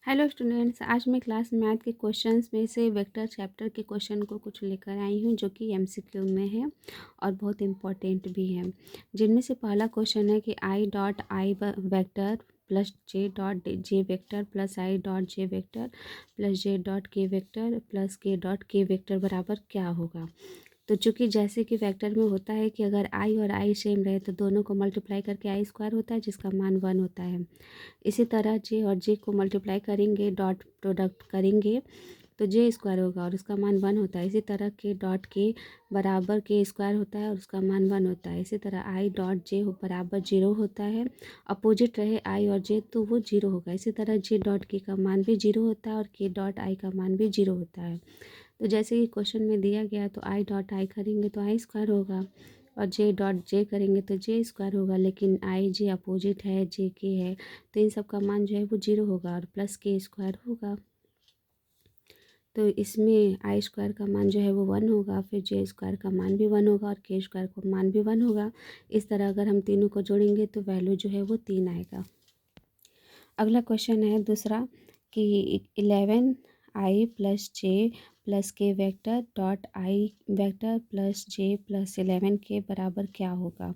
Hello students, आज मैं class math के क्वेश्चंस में से वेक्टर चैप्टर के क्वेश्चन को कुछ लेकर आई हूँ जो कि एमसीक्यू में है और बहुत इम्पोर्टेंट भी है। जिनमें से पहला क्वेश्चन है कि I dot I vector plus J dot J vector plus I dot J vector plus J dot के वेक्टर प्लस के डॉट के वेक्टर बराबर क्या होगा। तो चूंकि जैसे कि वेक्टर में होता है कि अगर आई और आई सेम रहे तो दोनों को मल्टीप्लाई करके आई स्क्वायर होता है जिसका मान 1 होता है। इसी तरह जे और जे को मल्टीप्लाई करेंगे, डॉट प्रोडक्ट करेंगे तो जे स्क्वायर होगा और उसका मान 1 होता है। इसी तरह के डॉट के बराबर के स्क्वायर होता है और उसका मान 1 होता है। इसी तरह आई डॉट जे बराबर 0 होता है। अपोजिट रहे आई और जे तो वो 0 होगा। इसी तरह जे डॉट के का मान भी 0 होता है और के डॉट आई का मान भी 0 होता है। तो जैसे कि क्वेश्चन में दिया गया तो आई डॉट आई करेंगे तो आई स्क्वायर होगा और जे डॉट जे करेंगे तो जे स्क्वायर होगा। लेकिन आई जे अपोजिट है, जे के है, तो इन सब का मान जो है वो 0 होगा और प्लस के स्क्वायर होगा। तो इसमें आई स्क्वायर का मान जो है वो 1 होगा, फिर जे स्क्वायर का मान भी 1 होगा और के स्क्वायर का मान भी 1 होगा। इस तरह अगर हम तीनों को जोड़ेंगे तो वैल्यू जो है वो 3 आएगा। अगला क्वेश्चन है दूसरा कि 11 आई प्लस जे प्लस के vector dot I vector plus J plus 11 के बराबर क्या होगा।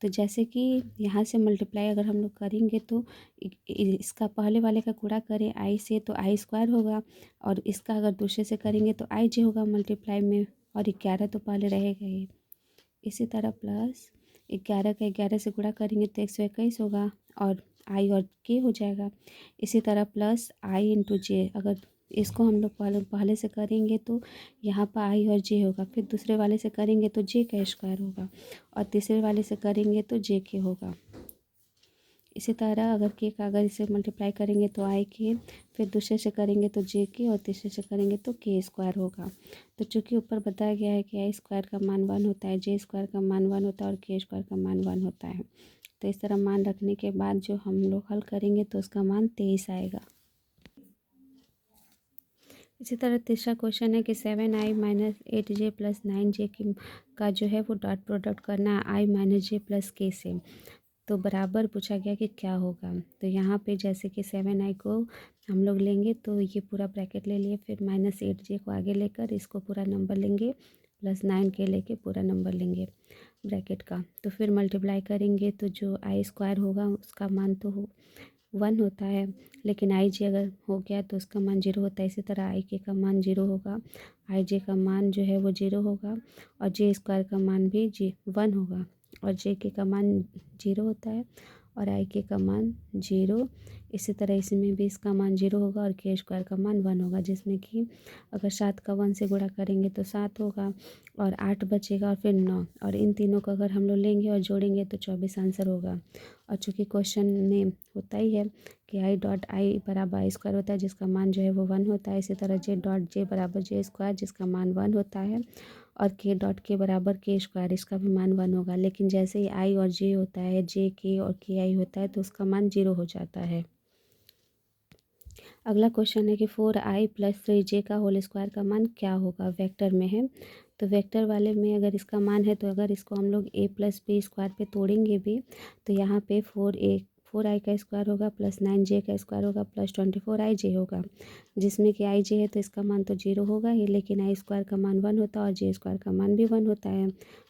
तो जैसे कि यहाँ से मल्टीप्लाई अगर हम लोग करेंगे तो इसका पहले वाले का गुणा करें आई से तो आई स्क्वायर होगा और इसका अगर दूसरे से करेंगे तो आई जे होगा मल्टीप्लाई में, और 11 तो पहले रहेगा ही। इसी तरह प्लस 11 का 11 से गुणा करेंगे तो 121 होगा और आई और के हो जाएगा। इसी तरह प्लस आई इंटू जे, अगर इसको हम लोग पहले से करेंगे तो यहाँ पर आई और जे होगा, फिर दूसरे वाले से करेंगे तो जे का स्क्वायर होगा और तीसरे वाले से करेंगे तो जे के होगा। इसी तरह अगर के का अगर इसे मल्टीप्लाई करेंगे तो आई के, फिर दूसरे से करेंगे तो जे के और तीसरे से करेंगे तो के स्क्वायर होगा। तो चूँकि ऊपर बताया गया है कि आई स्क्वायर का मान 1 होता है, जे स्क्वायर का मान 1 होता है और के स्क्वायर का मान 1 होता है। तो इस तरह मान रखने के बाद जो हम लोग हल करेंगे तो उसका मान 23 आएगा। इसी तरह तीसरा क्वेश्चन है कि 7i minus 8j plus 9j की का जो है वो डॉट प्रोडक्ट करना है आई माइनस जे प्लस के से, तो बराबर पूछा गया कि क्या होगा। तो यहाँ पे जैसे कि 7i को हम लोग लेंगे तो ये पूरा ब्रैकेट ले लिए, फिर माइनस 8j को आगे लेकर इसको पूरा नंबर लेंगे, प्लस 9 के लेके पूरा नंबर लेंगे ब्रैकेट का। तो फिर मल्टीप्लाई करेंगे तो जो आई स्क्वायर होगा उसका मान तो 1 होता है, लेकिन आई जे अगर हो गया तो उसका मान 0 होता है। इसी तरह आई के का मान 0 होगा, आई जे का मान जो है वो 0 होगा और जे स्क्वायर का मान भी 1 होगा और जे के का मान 0 होता है और आई के का मान 0। इसी तरह इसमें भी इसका मान 0 होगा और के स्क्वायर का मान 1 होगा, जिसमें कि अगर 7 का 1 से गुणा करेंगे तो 7 होगा और 8 बचेगा और फिर 9, और इन तीनों को अगर हम लोग लेंगे और जोड़ेंगे तो 24 आंसर होगा। और चूँकि क्वेश्चन में होता ही है कि आई डॉट आई बराबर आई स्क्वायर होता है जिसका मान जो है वो 1 होता है। इसी तरह जे डॉट जे बराबर जे स्क्वायर जिसका मान 1 होता है और के डॉट के बराबर के स्क्वायर इसका भी मान 1 होगा। लेकिन जैसे ही आई और जे होता है, जे के और के आई होता है तो उसका मान 0 हो जाता है। अगला क्वेश्चन है कि 4i प्लस 3j का होल स्क्वायर का मान क्या होगा। वेक्टर में है तो वेक्टर वाले में अगर इसका मान है तो अगर इसको हम लोग a प्लस बी स्क्वायर पे तोड़ेंगे भी तो यहाँ पे 4i का स्क्वायर होगा प्लस 9j का स्क्वायर होगा प्लस 24ij होगा, जिसमें कि आई जे है तो इसका मान तो 0 होगा ही, लेकिन आई स्क्वायर का मान 1 होता है और जे स्क्वायर का मान भी 1 होता है।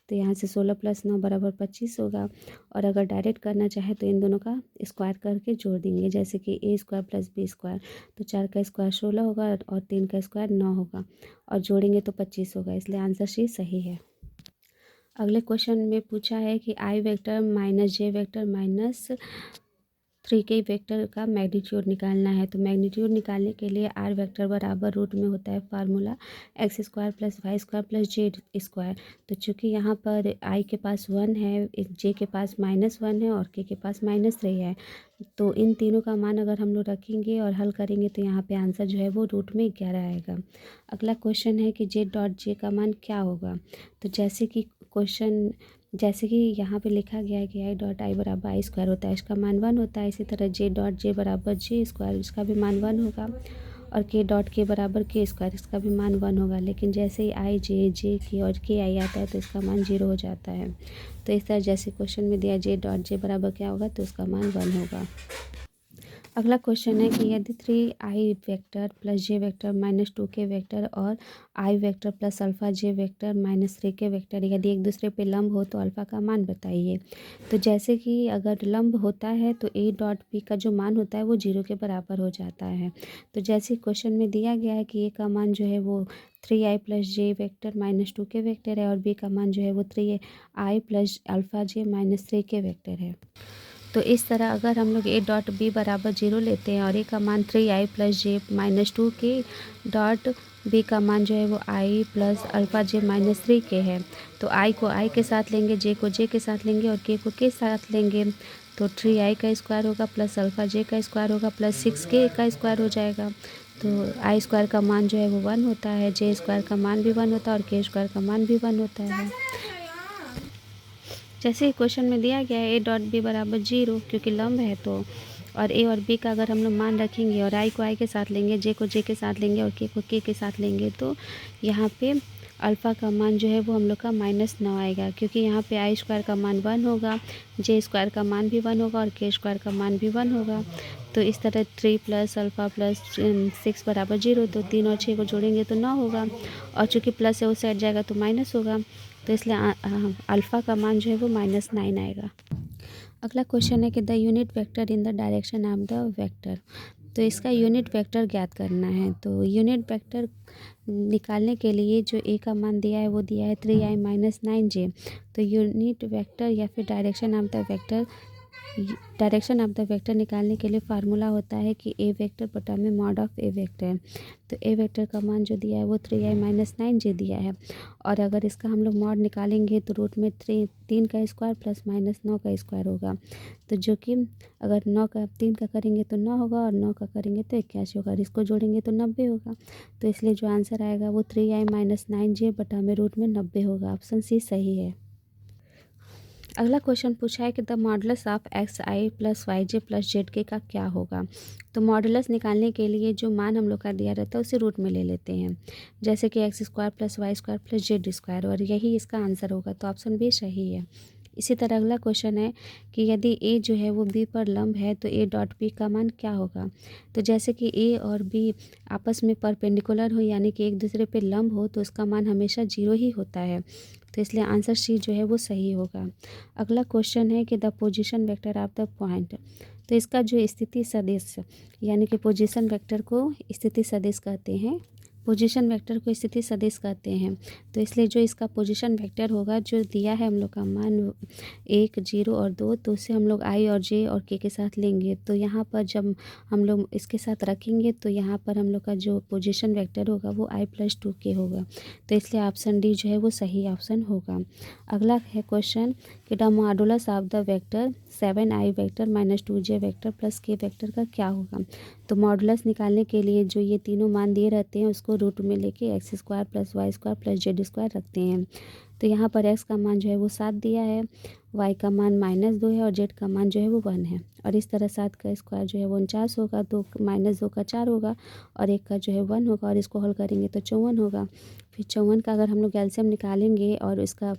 तो यहाँ से 16 प्लस 9 बराबर 25 होगा। और अगर डायरेक्ट करना चाहे तो इन दोनों का स्क्वायर करके जोड़ देंगे, जैसे कि ए स्क्वायर प्लस बी स्क्वायर, तो 4 का स्क्वायर 16 होगा और 3 का स्क्वायर 9 होगा और जोड़ेंगे तो 25 होगा, इसलिए आंसर सी सही है। अगले क्वेश्चन में पूछा है कि आई वेक्टर माइनस जे वेक्टर माइनस 3 के वेक्टर का मैग्नीट्यूड निकालना है। तो मैग्नीट्यूड निकालने के लिए आर वेक्टर बराबर रूट में होता है formula x square plus y square plus j square. तो चूँकि यहाँ पर आई के पास 1 है, जे के पास -1 है और के पास -3 है, तो इन तीनों का मान अगर हम लोग रखेंगे और हल करेंगे तो यहाँ पे आंसर जो है वो रूट में 11 आएगा। अगला क्वेश्चन है कि जे डॉट जे का मान क्या होगा। तो जैसे कि यहाँ पे लिखा गया है कि आई डॉट आई बराबर आई स्क्वायर होता है, इसका मान 1 होता है। इसी तरह जे डॉट जे बराबर जे स्क्वायर, इसका भी मान 1 होगा और के डॉट के बराबर के स्क्वायर, इसका भी मान 1 होगा। लेकिन जैसे ही आई जे के और के आई आता है तो इसका मान 0 हो जाता है। तो इस तरह जैसे क्वेश्चन में दिया जे डॉट जे बराबर क्या होगा तो उसका मान 1 होगा। अगला क्वेश्चन है कि यदि 3i वेक्टर प्लस जे वेक्टर माइनस 2k वेक्टर और i vector plus alpha J vector minus 3k vector यदि एक दूसरे पे लंब हो तो अल्फ़ा का मान बताइए। तो जैसे कि अगर लंब होता है तो a डॉट p का जो मान होता है वो 0 के बराबर हो जाता है। तो जैसे क्वेश्चन में दिया गया है कि a का मान जो है वो 3i प्लस जे वेक्टर माइनस 2k वेक्टर है और b का मान जो है वो 3i प्लस अल्फ़ा जे माइनस 3k वेक्टर है। तो इस तरह अगर हम लोग a डॉट b बराबर 0 लेते हैं और a का मान 3i प्लस जे माइनस 2k डॉट b का मान जो है वो i plus alpha J minus 3k है। तो i को i के साथ लेंगे, j को j के साथ लेंगे और k को के साथ लेंगे। तो 3i का स्क्वायर होगा प्लस अल्फ़ा जे का स्क्वायर होगा प्लस 6k का स्क्वायर हो जाएगा। तो i स्क्वायर का मान जो है वो 1 होता है, j स्क्वायर का मान भी 1 होता है और k स्क्वायर का मान भी 1 होता है। जैसे ही क्वेश्चन में दिया गया है a डॉट b बराबर 0 क्योंकि लंब है तो, और a और b का अगर हम लोग मान रखेंगे और i को i के साथ लेंगे, j को j के साथ लेंगे और k को k के साथ लेंगे तो यहाँ पे अल्फ़ा का मान जो है वो हम लोग का -9 आएगा क्योंकि यहाँ पे i स्क्वायर का मान 1 होगा, j स्क्वायर का मान भी 1 होगा और k स्क्वायर का मान भी 1 होगा। तो इस तरह 3 प्लस अल्फ़ा प्लस 6 बराबर 0, तो 3 और 6 को जोड़ेंगे तो 9 होगा और चूँकि प्लस है उस साइड जाएगा तो माइनस होगा। तो इसलिए अल्फ़ा का मान जो है वो -9 आएगा। अगला क्वेश्चन है कि the unit vector in the direction of the vector. तो इसका यूनिट वेक्टर ज्ञात करना है। तो यूनिट वेक्टर निकालने के लिए जो a का मान दिया है वो दिया है 3i माइनस 9j। तो यूनिट वेक्टर या फिर डायरेक्शन ऑफ द वेक्टर निकालने के लिए फार्मूला होता है कि a वेक्टर बटा में मॉड ऑफ a वेक्टर। तो a वेक्टर का मान जो दिया है वो 3i माइनस 9j दिया है और अगर इसका हम लोग मॉड निकालेंगे तो रूट में 3 का स्क्वायर प्लस -9 का स्क्वायर होगा। तो जो कि अगर 9 का 3 का करेंगे तो 9 होगा और 9 का करेंगे तो 81 होगा और इसको जोड़ेंगे तो 90 होगा। तो इसलिए जो आंसर आएगा वो 3i माइनस 9j बटा में रूट में 90 होगा। ऑप्शन सी सही है। अगला क्वेश्चन पूछा है कि the modulus of x i plus y j plus z के का क्या होगा। तो मॉडुलस निकालने के लिए जो मान हम लोग का दिया रहता है उसे रूट में ले लेते हैं, जैसे कि x square plus y square plus z square, और यही इसका आंसर होगा। तो ऑप्शन बी सही है। इसी तरह अगला क्वेश्चन है कि यदि ए जो है वो बी पर लंब है तो ए डॉट बी का मान क्या होगा। तो जैसे कि ए और बी आपस में परपेंडिकुलर हो यानी कि एक दूसरे पे लंब हो तो उसका मान हमेशा 0 ही होता है। तो इसलिए आंसर सी जो है वो सही होगा। अगला क्वेश्चन है कि the position vector of the point. तो इसका जो स्थिति सदिश यानी कि पोजीशन वेक्टर को स्थिति सदिश कहते हैं, पोजीशन वेक्टर को स्थिति सदिश कहते हैं। तो इसलिए जो इसका पोजीशन वेक्टर होगा जो दिया है हम लोग का मान 1, 0 और 2, तो उसे हम लोग आई और जे और के साथ लेंगे। तो यहाँ पर जब हम लोग इसके साथ रखेंगे तो यहाँ पर हम लोग का जो पोजीशन वेक्टर होगा वो i प्लस 2k होगा। तो इसलिए ऑप्शन डी जो है वो सही ऑप्शन होगा। अगला है क्वेश्चन कि the modulus of the vector 7i vector minus 2j vector plus k vector का क्या होगा। तो मॉडुलस निकालने के लिए जो ये तीनों मान दिए रहते हैं उसको रूट में लेके x square plus y square plus z square रखते हैं। तो यहाँ पर एक्स का मान जो है वो 7 दिया है, वाई का मान -2 है और जेड का मान जो है वो 1 है। और इस तरह 7 का स्क्वायर जो है वो 49 होगा, 2 -2 का 4 होगा और 1 का जो है 1 होगा और इसको हल करेंगे तो 54 होगा। फिर 54 का अगर हम लोग एलसीएम निकालेंगे और इसका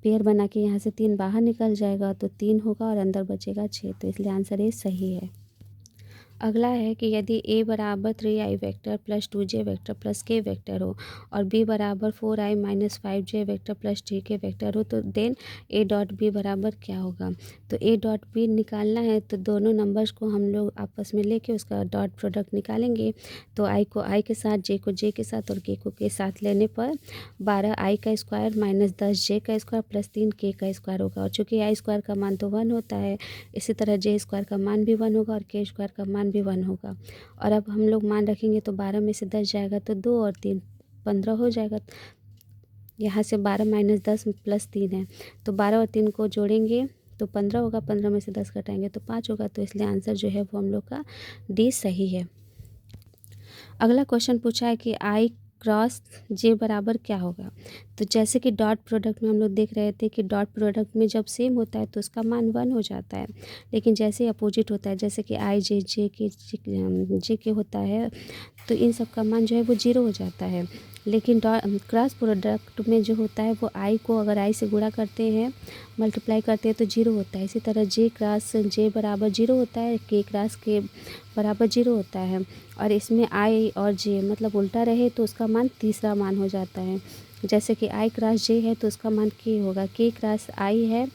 पेयर बना के यहाँ से 3 बाहर निकल जाएगा तो 3 होगा और अंदर बचेगा 6। तो इसलिए आंसर ए सही है। अगला है कि यदि a बराबर 3i vector plus 2j vector plus k vector हो और b बराबर 4i minus 5j vector plus k vector हो तो देन a डॉट b बराबर क्या होगा। तो a डॉट b निकालना है तो दोनों नंबर्स को हम लोग आपस में लेके उसका डॉट प्रोडक्ट निकालेंगे। तो i को i के साथ, j को j के साथ और k को के साथ लेने पर 12i का स्क्वायर माइनस 10j का स्क्वायर प्लस 3k का स्क्वायर होगा। और चूँकि i स्क्वायर का मान तो 1 होता है, इसी तरह j स्क्वायर का मान भी 1 होगा और k स्क्वायर का मान भी 1 होगा। और अब हम लोग मान रखेंगे तो 12 में से 10 जाएगा तो 2 और 3 15 हो जाएगा। यहाँ से 12 माइनस 10 प्लस 3 है तो 12 और 3 को जोड़ेंगे तो 15 होगा, 15 में से 10 घटाएंगे तो 5 होगा। तो इसलिए आंसर जो है वो हम लोग का डी सही है। अगला क्वेश्चन पूछा है कि आई क्रॉस जे बराबर क्या होगा। तो जैसे कि डॉट प्रोडक्ट में हम लोग देख रहे थे कि डॉट प्रोडक्ट में जब सेम होता है तो उसका मान 1 हो जाता है, लेकिन जैसे अपोजिट होता है जैसे कि आई जे के होता है तो इन सब का मान जो है वो 0 हो जाता है। लेकिन क्रॉस प्रोडक्ट में जो होता है वो आई को अगर आई से गुणा करते हैं, मल्टीप्लाई करते हैं तो 0 होता है। इसी तरह जे क्रॉस जे बराबर 0 होता है, के क्रॉस के बराबर 0 होता है। और इसमें आई और जे मतलब उल्टा रहे तो उसका मान तीसरा मान हो जाता है। जैसे कि आई क्रॉस जे है तो उसका मान के होगा, के क्रॉस आई है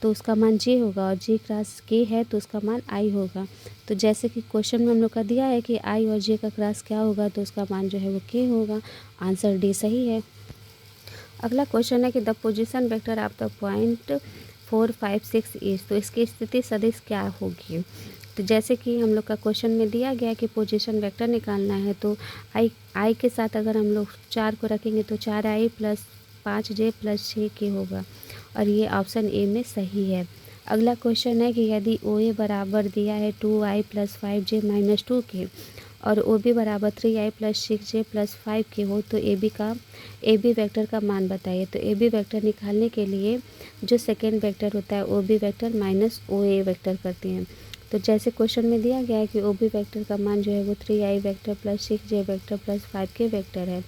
तो उसका मान जे होगा, और जे क्रॉस के है तो उसका मान आई होगा। तो जैसे कि क्वेश्चन में हम लोग का दिया है कि आई और जे का क्रॉस क्या होगा, तो उसका मान जो है वो के होगा। आंसर डी सही है। अगला क्वेश्चन है कि the position vector of the point 4, 5, 6 is, तो इसकी स्थिति सदिश क्या होगी। तो जैसे कि हम लोग का क्वेश्चन में दिया गया है कि पोजीशन वेक्टर निकालना है, तो आई के साथ अगर हम लोग 4 को रखेंगे तो 4i plus 5j plus 6k होगा, और ये ऑप्शन ए में सही है। अगला क्वेश्चन है कि यदि ओ ए बराबर दिया है 2i plus 5j minus 2k और ओ बी बराबर 3i plus 6j plus 5k हो, तो ए बी वेक्टर का मान बताइए। तो ए बी वेक्टर निकालने के लिए जो सेकेंड वेक्टर होता है O B vector minus O ए वेक्टर करते हैं। तो जैसे क्वेश्चन में दिया गया है कि ओ बी वेक्टर का मान जो है वो 3i vector plus 6j vector plus 5k vector है,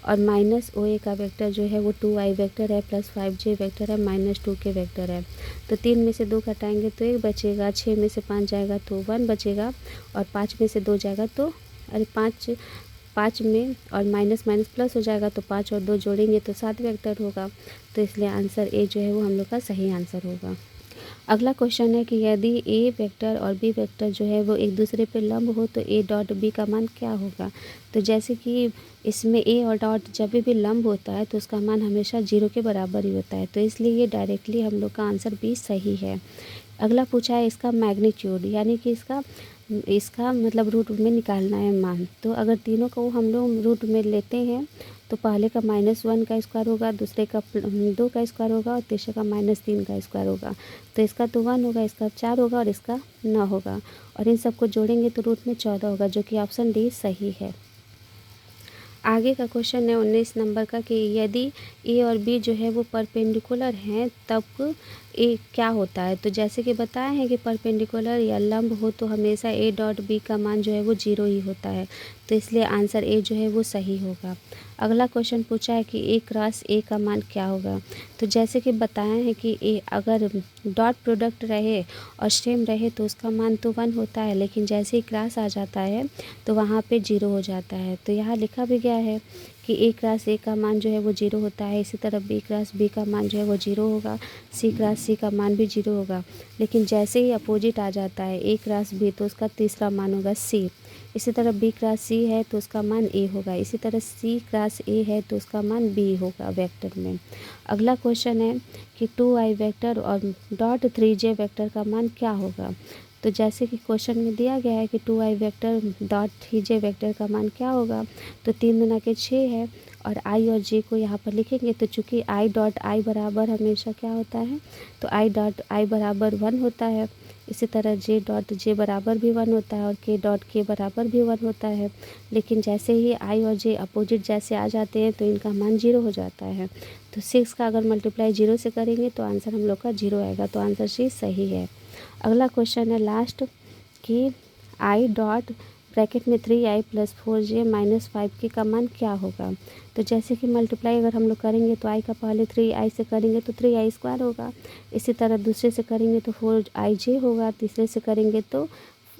और माइनस ओ ए का वेक्टर जो है वो 2i वेक्टर है प्लस 5j वेक्टर है माइनस 2k वेक्टर है। तो 3 में से 2 घटाएंगे तो 1 बचेगा, 6 में से 5 जाएगा तो 1 बचेगा, और 5 में से 2 जाएगा तो 5 में और माइनस माइनस प्लस हो जाएगा, तो 5 और 2 जोड़ेंगे तो 7 वेक्टर होगा। तो इसलिए आंसर ए जो है वो हम लोग का सही आंसर होगा। अगला क्वेश्चन है कि यदि ए वेक्टर और बी वेक्टर जो है वो एक दूसरे पे लंब हो तो ए डॉट बी का मान क्या होगा। तो जैसे कि इसमें ए और डॉट जब भी लंब होता है तो उसका मान हमेशा 0 के बराबर ही होता है, तो इसलिए ये डायरेक्टली हम लोग का आंसर बी सही है। अगला पूछा है इसका मैग्नीट्यूड, यानी कि इसका मतलब रूट में निकालना है मान। तो अगर तीनों को हम लोग रूट में लेते हैं तो पहले का -1 का स्क्वायर होगा, दूसरे का 2 का स्क्वायर होगा, और तीसरे का -3 का स्क्वायर होगा। तो इसका तो 1 होगा, इसका 4 होगा और इसका 9 होगा, और इन सबको जोड़ेंगे तो रूट में 14 होगा, जो कि ऑप्शन डी सही है। आगे का क्वेश्चन है 19 नंबर का कि यदि ए और बी जो है वो परपेंडिकुलर हैं तब ए क्या होता है। तो जैसे कि बताया है कि परपेंडिकुलर या लंब हो तो हमेशा ए डॉट बी का मान जो है वो 0 ही होता है, तो इसलिए आंसर ए जो है वो सही होगा। अगला क्वेश्चन पूछा है कि ए क्रॉस ए का मान क्या होगा। तो जैसे कि बताया है कि ए अगर डॉट प्रोडक्ट रहे और सेम रहे तो उसका मान तो 1 होता है, लेकिन जैसे ही क्रॉस आ जाता है तो वहाँ पे 0 हो जाता है। तो यहाँ लिखा भी गया है कि ए क्रॉस ए का मान जो है वो 0 होता है। इसी तरह बी क्रॉस बी का मान जो है वो 0 होगा, सी क्रॉस सी का मान भी 0 होगा, लेकिन जैसे ही अपोजिट आ जाता है ए क्रॉस बी तो उसका तीसरा मान होगा सी। इसी तरह बी क्रॉस सी है तो उसका मान ए होगा, इसी तरह सी क्रॉस ए है तो उसका मान बी होगा वेक्टर में। अगला क्वेश्चन है कि 2i वेक्टर और डॉट 3j वेक्टर का मान क्या होगा। तो जैसे कि क्वेश्चन में दिया गया है कि 2i vector dot 3j vector का मान क्या होगा, तो 3 दूना के 6 है, और i और j को यहाँ पर लिखेंगे तो चूँकि i डॉट i बराबर हमेशा क्या होता है, तो i डॉट i बराबर 1 होता है। इसी तरह j डॉट j बराबर भी 1 होता है और k डॉट k बराबर भी 1 होता है, लेकिन जैसे ही i और j अपोजिट जैसे आ जाते हैं तो इनका मान 0 हो जाता है। तो 6 का अगर मल्टीप्लाई 0 से करेंगे तो आंसर हम लोग का 0 आएगा, तो आंसर सी सही है। अगला क्वेश्चन है लास्ट कि आई डॉट ब्रैकेट में 3i plus 4j minus 5k का मान क्या होगा। तो जैसे कि मल्टीप्लाई अगर हम लोग करेंगे तो i का पहले 3i से करेंगे तो 3i स्क्वायर होगा, इसी तरह दूसरे से करेंगे तो 4ij होगा, तीसरे से करेंगे तो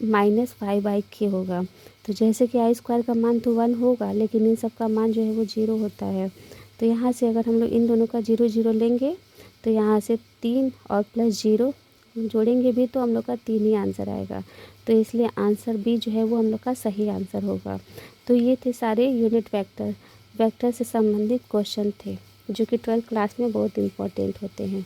माइनस 5ik होगा। तो जैसे कि i स्क्वायर का मान तो 1 होगा, लेकिन इन सब का मान जो है वो 0 होता है। तो यहाँ से अगर हम लोग इन दोनों का 0 0 लेंगे तो यहाँ से 3 और प्लस 0 जोड़ेंगे भी तो हम लोग का 3 ही आंसर आएगा, तो इसलिए आंसर बी जो है वो हम लोग का सही आंसर होगा। तो ये थे सारे यूनिट वेक्टर से संबंधित क्वेश्चन थे जो कि 12th क्लास में बहुत इम्पोर्टेंट होते हैं।